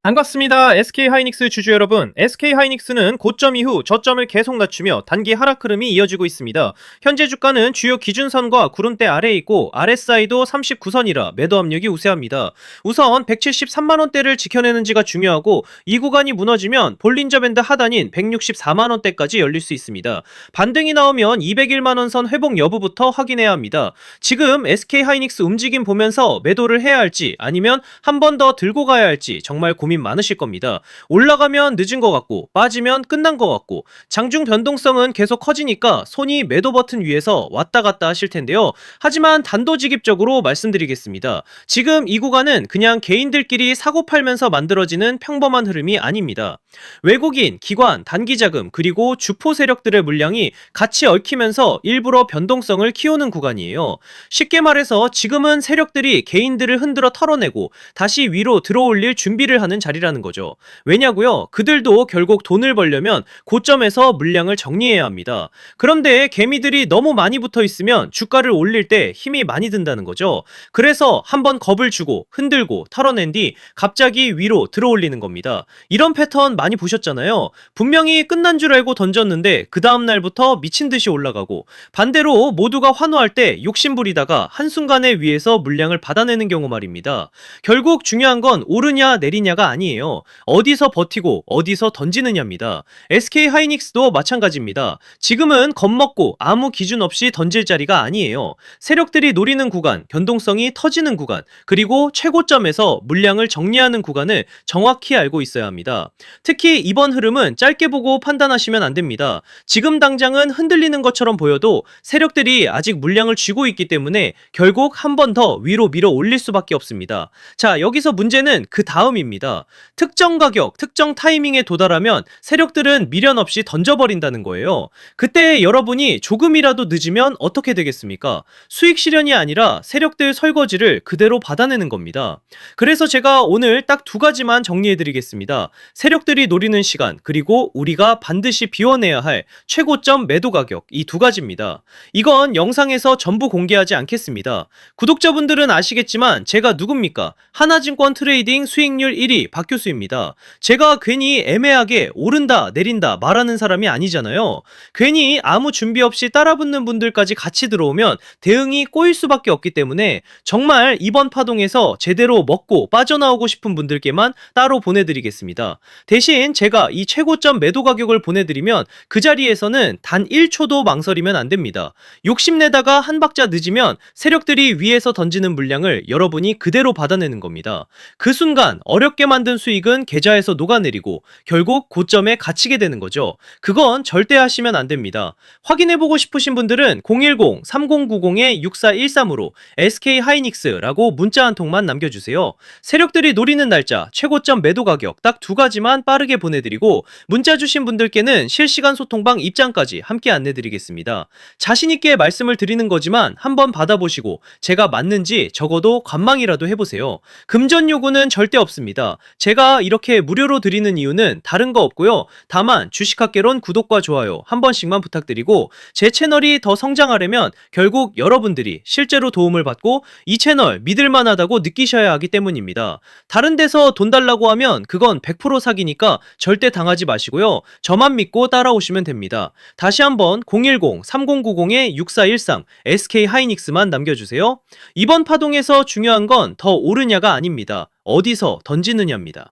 반갑습니다. SK하이닉스 주주 여러분. SK하이닉스는 고점 이후 저점을 계속 낮추며 단기 하락 흐름이 이어지고 있습니다. 현재 주가는 주요 기준선과 구름대 아래에 있고 RSI도 39선이라 매도 압력이 우세합니다. 우선 173만원대를 지켜내는지가 중요하고 이 구간이 무너지면 볼린저 밴드 하단인 164만원대까지 열릴 수 있습니다. 반등이 나오면 201만원 선 회복 여부부터 확인해야 합니다. 지금 SK하이닉스 움직임 보면서 매도를 해야 할지 아니면 한 번 더 들고 가야 할지 정말 고민 많으실 겁니다. 올라가면 늦은 것 같고 빠지면 끝난 것 같고 장중 변동성은 계속 커지니까 손이 매도 버튼 위에서 왔다 갔다 하실 텐데요. 하지만 단도직입적으로 말씀드리겠습니다. 지금 이 구간은 그냥 개인들끼리 사고 팔면서 만들어지는 평범한 흐름이 아닙니다. 외국인, 기관, 단기자금 그리고 주포 세력들의 물량이 같이 얽히면서 일부러 변동성을 키우는 구간이에요. 쉽게 말해서 지금은 세력들이 개인들을 흔들어 털어내고 다시 위로 들어올릴 준비를 하는 자리라는 거죠. 왜냐고요? 그들도 결국 돈을 벌려면 고점에서 물량을 정리해야 합니다. 그런데 개미들이 너무 많이 붙어 있으면 주가를 올릴 때 힘이 많이 든다는 거죠. 그래서 한번 겁을 주고 흔들고 털어낸 뒤 갑자기 위로 들어올리는 겁니다. 이런 패턴 많이 보셨잖아요. 분명히 끝난 줄 알고 던졌는데 그 다음 날부터 미친 듯이 올라가고 반대로 모두가 환호할 때 욕심부리다가 한순간에 위에서 물량을 받아내는 경우 말입니다. 결국 중요한 건 오르냐 내리냐가 아니에요. 어디서 버티고 어디서 던지느냐입니다. SK하이닉스도 마찬가지입니다. 지금은 겁먹고 아무 기준 없이 던질 자리가 아니에요. 세력들이 노리는 구간, 변동성이 터지는 구간, 그리고 최고점에서 물량을 정리하는 구간을 정확히 알고 있어야 합니다. 특히 이번 흐름은 짧게 보고 판단하시면 안 됩니다. 지금 당장은 흔들리는 것처럼 보여도 세력들이 아직 물량을 쥐고 있기 때문에 결국 한 번 더 위로 밀어 올릴 수밖에 없습니다. 자, 여기서 문제는 그 다음입니다. 특정 가격, 특정 타이밍에 도달하면 세력들은 미련 없이 던져버린다는 거예요. 그때 여러분이 조금이라도 늦으면 어떻게 되겠습니까? 수익 실현이 아니라 세력들 설거지를 그대로 받아내는 겁니다. 그래서 제가 오늘 딱 두 가지만 정리해드리겠습니다. 세력들이 노리는 시간, 그리고 우리가 반드시 비워내야 할 최고점 매도 가격, 이 두 가지입니다. 이건 영상에서 전부 공개하지 않겠습니다. 구독자분들은 아시겠지만 제가 누굽니까? 하나증권 트레이딩 수익률 1위 박교수입니다. 제가 괜히 애매하게 오른다 내린다 말하는 사람이 아니잖아요. 괜히 아무 준비 없이 따라붙는 분들까지 같이 들어오면 대응이 꼬일 수밖에 없기 때문에 정말 이번 파동에서 제대로 먹고 빠져나오고 싶은 분들께만 따로 보내드리겠습니다. 대신 제가 이 최고점 매도 가격을 보내드리면 그 자리에서는 단 1초도 망설이면 안 됩니다. 욕심내다가 한 박자 늦으면 세력들이 위에서 던지는 물량을 여러분이 그대로 받아내는 겁니다. 그 순간 어렵게 만든 수익은 계좌에서 녹아내리고 결국 고점에 갇히게 되는 거죠. 그건 절대 하시면 안 됩니다. 확인해보고 싶으신 분들은 010-3090-6413으로 SK하이닉스라고 문자 한 통만 남겨주세요. 세력들이 노리는 날짜, 최고점 매도 가격 딱 두 가지만 빠르게 보내드리고 문자 주신 분들께는 실시간 소통방 입장까지 함께 안내드리겠습니다. 자신있게 말씀을 드리는 거지만 한번 받아보시고 제가 맞는지 적어도 관망이라도 해보세요. 금전 요구는 절대 없습니다. 제가 이렇게 무료로 드리는 이유는 다른 거 없고요. 다만 주식학개론 구독과 좋아요 한 번씩만 부탁드리고 제 채널이 더 성장하려면 결국 여러분들이 실제로 도움을 받고 이 채널 믿을만하다고 느끼셔야 하기 때문입니다. 다른 데서 돈 달라고 하면 그건 100% 사기니까 절대 당하지 마시고요. 저만 믿고 따라오시면 됩니다. 다시 한번 010-3090-6413 SK하이닉스만 남겨주세요. 이번 파동에서 중요한 건 더 오르냐가 아닙니다. 어디서 던지느냐입니다.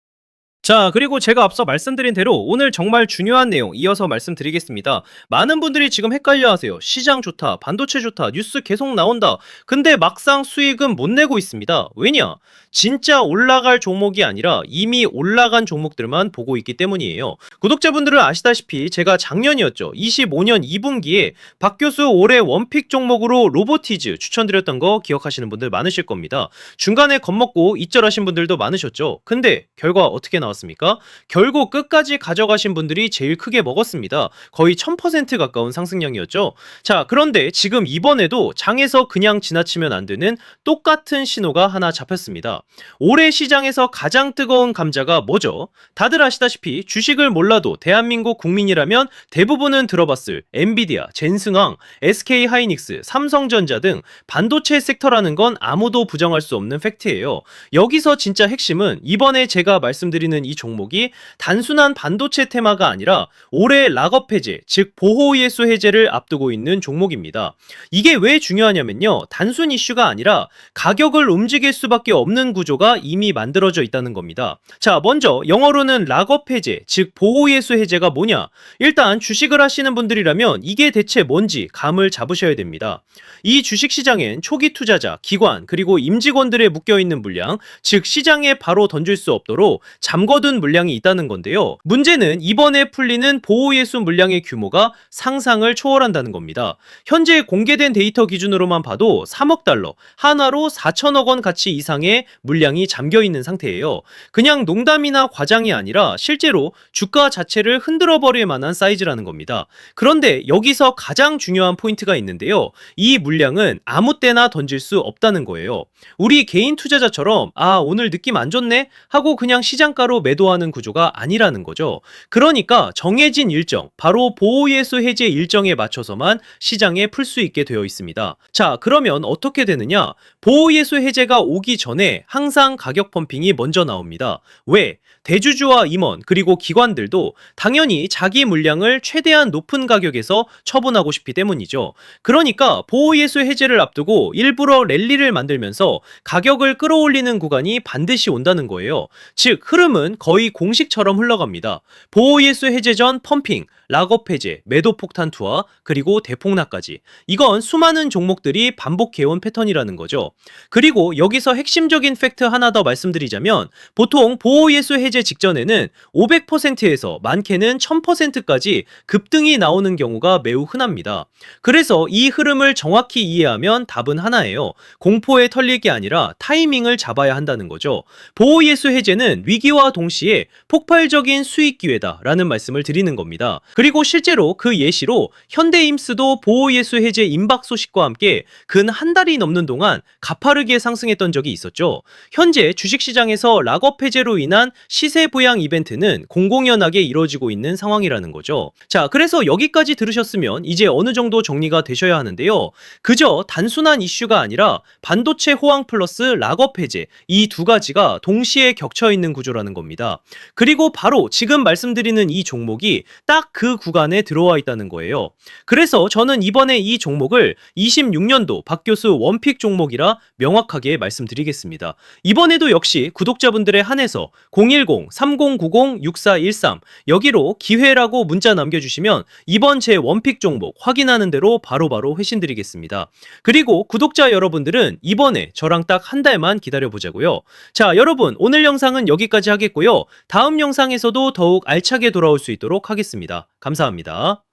자, 그리고 제가 앞서 말씀드린 대로 오늘 정말 중요한 내용 이어서 말씀드리겠습니다. 많은 분들이 지금 헷갈려 하세요. 시장 좋다, 반도체 좋다, 뉴스 계속 나온다. 근데 막상 수익은 못 내고 있습니다. 왜냐? 진짜 올라갈 종목이 아니라 이미 올라간 종목들만 보고 있기 때문이에요. 구독자분들은 아시다시피 제가 작년이었죠. 25년 2분기에 박 교수 올해 원픽 종목으로 로보티즈 추천드렸던 거 기억하시는 분들 많으실 겁니다. 중간에 겁먹고 이절하신 분들도 많으셨죠. 근데 결과 어떻게 나왔습니까? 나왔습니까? 결국 끝까지 가져가신 분들이 제일 크게 먹었습니다. 거의 1000% 가까운 상승량이었죠. 자, 그런데 지금 이번에도 장에서 그냥 지나치면 안 되는 똑같은 신호가 하나 잡혔습니다. 올해 시장에서 가장 뜨거운 감자가 뭐죠? 다들 아시다시피 주식을 몰라도 대한민국 국민이라면 대부분은 들어봤을 엔비디아, 젠승왕, SK하이닉스, 삼성전자 등 반도체 섹터라는 건 아무도 부정할 수 없는 팩트예요. 여기서 진짜 핵심은 이번에 제가 말씀드리는 이 종목이 단순한 반도체 테마가 아니라 올해 락업 해제, 즉 보호예수 해제를 앞두고 있는 종목입니다. 이게 왜 중요하냐면요. 단순 이슈가 아니라 가격을 움직일 수밖에 없는 구조가 이미 만들어져 있다는 겁니다. 자, 먼저 영어로는 락업 해제, 즉 보호예수 해제가 뭐냐? 일단 주식을 하시는 분들이라면 이게 대체 뭔지 감을 잡으셔야 됩니다. 이 주식시장엔 초기 투자자, 기관, 그리고 임직원들의 묶여있는 물량, 즉 시장에 바로 던질 수 없도록 잠궈둔 물량이 있다는 건데요. 문제는 이번에 풀리는 보호예수 물량의 규모가 상상을 초월한다는 겁니다. 현재 공개된 데이터 기준으로만 봐도 3억 달러, 한화로 4천억 원 가치 이상의 물량이 잠겨있는 상태예요. 그냥 농담이나 과장이 아니라 실제로 주가 자체를 흔들어 버릴 만한 사이즈라는 겁니다. 그런데 여기서 가장 중요한 포인트가 있는데요. 이 물량은 아무 때나 던질 수 없다는 거예요. 우리 개인 투자자처럼 오늘 느낌 안 좋네 하고 그냥 시장가로 매도하는 구조가 아니라는 거죠. 그러니까 정해진 일정, 바로 보호예수 해제 일정에 맞춰서만 시장에 풀 수 있게 되어 있습니다. 자, 그러면 어떻게 되느냐? 보호예수 해제가 오기 전에 항상 가격 펌핑이 먼저 나옵니다. 왜? 대주주와 임원 그리고 기관들도 당연히 자기 물량을 최대한 높은 가격에서 처분하고 싶기 때문이죠. 그러니까 보호예수 해제를 앞두고 일부러 랠리를 만들면서 가격을 끌어올리는 구간이 반드시 온다는 거예요. 즉 흐름은 거의 공식처럼 흘러갑니다. 보호예수 해제 전 펌핑, 락업 해제, 매도 폭탄 투하, 그리고 대폭락까지. 이건 수많은 종목들이 반복해온 패턴이라는 거죠. 그리고 여기서 핵심적인 팩트 하나 더 말씀드리자면 보통 보호예수 해제 직전에는 500%에서 많게는 1000%까지 급등이 나오는 경우가 매우 흔합니다. 그래서 이 흐름을 정확히 이해하면 답은 하나예요. 공포에 털리기 아니라 타이밍을 잡아야 한다는 거죠. 보호예수 해제는 위기와 동시에 폭발적인 수익 기회다라는 말씀을 드리는 겁니다. 그리고 실제로 그 예시로 현대임스도 보호예수 해제 임박 소식과 함께 근 한 달이 넘는 동안 가파르게 상승했던 적이 있었죠. 현재 주식시장에서 락업 해제로 인한 시세 부양 이벤트는 공공연하게 이루어지고 있는 상황이라는 거죠. 자, 그래서 여기까지 들으셨으면 이제 어느 정도 정리가 되셔야 하는데요. 그저 단순한 이슈가 아니라 반도체 호황 플러스 락업 해제, 이 두 가지가 동시에 겹쳐 있는 구조라는 겁니다. 그리고 바로 지금 말씀드리는 이 종목이 딱 그 구간에 들어와 있다는 거예요. 그래서 저는 이번에 이 종목을 26년도 박교수 원픽 종목이라 명확하게 말씀드리겠습니다. 이번에도 역시 구독자분들의 한해서 010-3090-6413 여기로 기회라고 문자 남겨주시면 이번 제 원픽 종목 확인하는 대로 바로바로 회신드리겠습니다. 그리고 구독자 여러분들은 이번에 저랑 딱 한 달만 기다려보자고요. 자, 여러분 오늘 영상은 여기까지 하겠고요. 다음 영상에서도 더욱 알차게 돌아올 수 있도록 하겠습니다. 감사합니다.